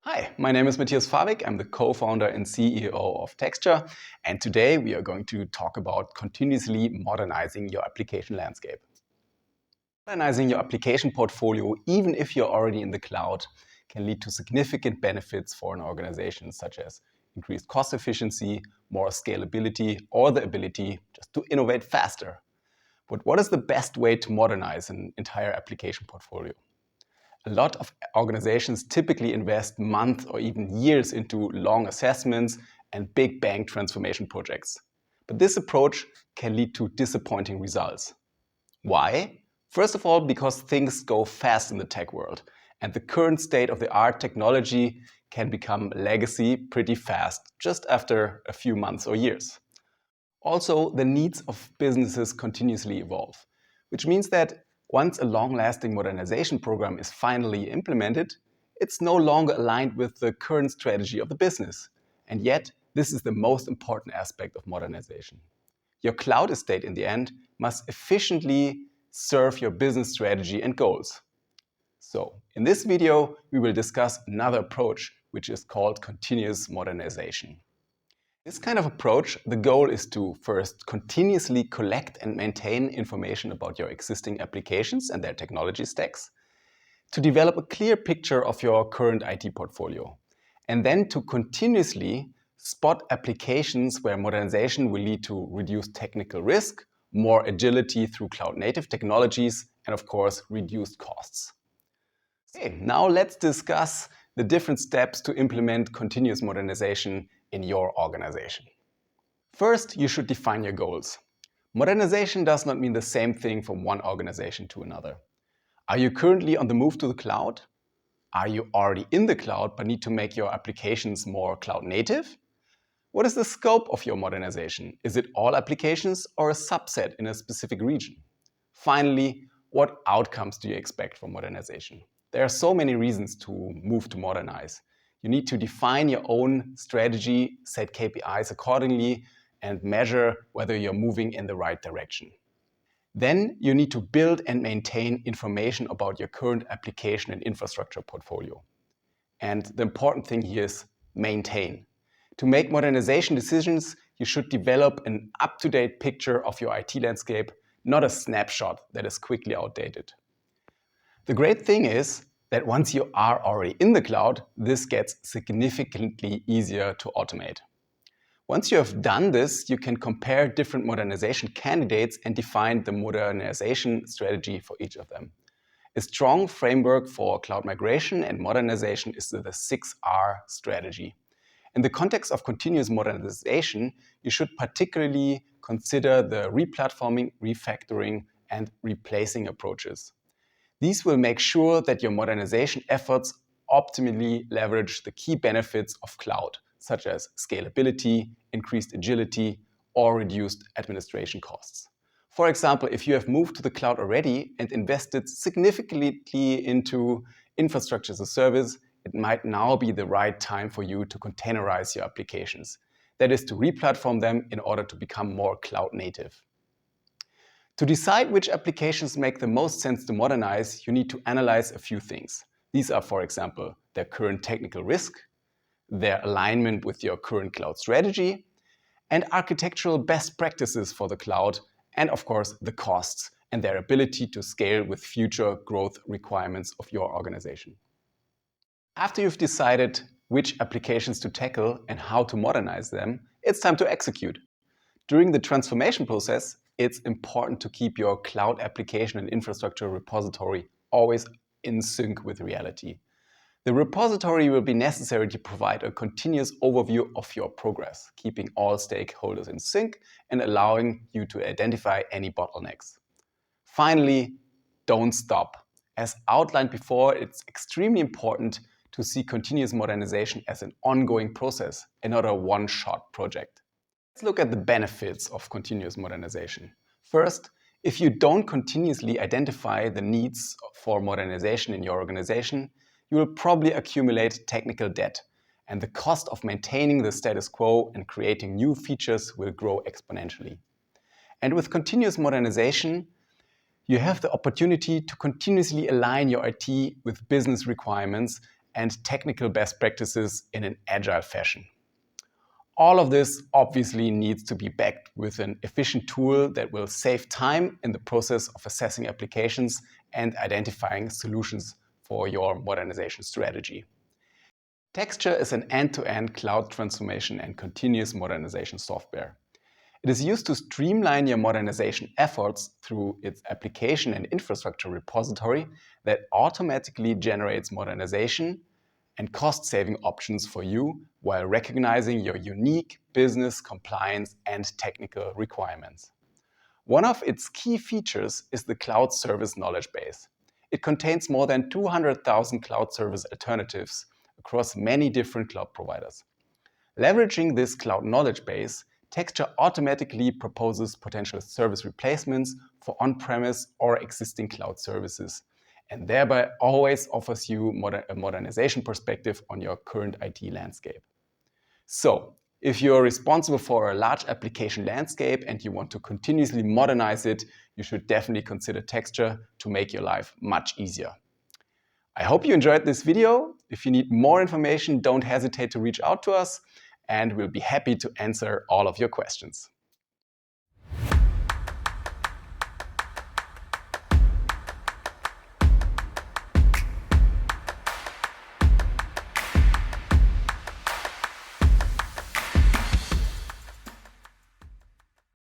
Hi, my name is Matthias Farwick. I'm the co-founder and CEO of Texture, and today we are going to talk about continuously modernizing your application landscape. Modernizing your application portfolio, even if you're already in the cloud, can lead to significant benefits for an organization, such as increased cost efficiency, more scalability, or the ability just to innovate faster. But what is the best way to modernize an entire application portfolio? A lot of organizations typically invest months or even years into long assessments and big bang transformation projects. But this approach can lead to disappointing results. Why? First of all, because things go fast in the tech world, and the current state-of-the-art technology can become legacy pretty fast, just after a few months or years. Also, the needs of businesses continuously evolve, which means that once a long-lasting modernization program is finally implemented, it's no longer aligned with the current strategy of the business. And yet, this is the most important aspect of modernization. Your cloud estate, in the end, must efficiently serve your business strategy and goals. So, in this video, we will discuss another approach, which is called continuous modernization. This kind of approach, the goal is to first continuously collect and maintain information about your existing applications and their technology stacks, to develop a clear picture of your current IT portfolio, and then to continuously spot applications where modernization will lead to reduced technical risk, more agility through cloud-native technologies, and of course, reduced costs. Okay, now let's discuss the different steps to implement continuous modernization in your organization. First, you should define your goals. Modernization does not mean the same thing from one organization to another. Are you currently on the move to the cloud? Are you already in the cloud but need to make your applications more cloud native? What is the scope of your modernization? Is it all applications or a subset in a specific region? Finally, what outcomes do you expect from modernization? There are so many reasons to move to modernize. You need to define your own strategy, set KPIs accordingly, and measure whether you're moving in the right direction. Then you need to build and maintain information about your current application and infrastructure portfolio. And the important thing here is maintain. To make modernization decisions, you should develop an up-to-date picture of your IT landscape, not a snapshot that is quickly outdated. The great thing is that once you are already in the cloud, this gets significantly easier to automate. Once you have done this, you can compare different modernization candidates and define the modernization strategy for each of them. A strong framework for cloud migration and modernization is the 6R strategy. In the context of continuous modernization, you should particularly consider the replatforming, refactoring, and replacing approaches. These will make sure that your modernization efforts optimally leverage the key benefits of cloud, such as scalability, increased agility, or reduced administration costs. For example, if you have moved to the cloud already and invested significantly into infrastructure as a service, it might now be the right time for you to containerize your applications. That is, to replatform them in order to become more cloud native. To decide which applications make the most sense to modernize, you need to analyze a few things. These are, for example, their current technical risk, their alignment with your current cloud strategy, and architectural best practices for the cloud, and of course, the costs and their ability to scale with future growth requirements of your organization. After you've decided which applications to tackle and how to modernize them, it's time to execute. During the transformation process, it's important to keep your cloud application and infrastructure repository always in sync with reality. The repository will be necessary to provide a continuous overview of your progress, keeping all stakeholders in sync and allowing you to identify any bottlenecks. Finally, don't stop. As outlined before, it's extremely important to see continuous modernization as an ongoing process and not a one-shot project. Let's look at the benefits of continuous modernization. First, if you don't continuously identify the needs for modernization in your organization, you will probably accumulate technical debt, and the cost of maintaining the status quo and creating new features will grow exponentially. And with continuous modernization, you have the opportunity to continuously align your IT with business requirements and technical best practices in an agile fashion. All of this obviously needs to be backed with an efficient tool that will save time in the process of assessing applications and identifying solutions for your modernization strategy. Texture is an end-to-end cloud transformation and continuous modernization software. It is used to streamline your modernization efforts through its application and infrastructure repository that automatically generates modernization and cost-saving options for you while recognizing your unique business, compliance, and technical requirements. One of its key features is the cloud service knowledge base. It contains more than 200,000 cloud service alternatives across many different cloud providers. Leveraging this cloud knowledge base, Texture automatically proposes potential service replacements for on-premise or existing cloud services, and thereby always offers you a modernization perspective on your current IT landscape. So, if you're responsible for a large application landscape and you want to continuously modernize it, you should definitely consider Texture to make your life much easier. I hope you enjoyed this video. If you need more information, don't hesitate to reach out to us, and we'll be happy to answer all of your questions.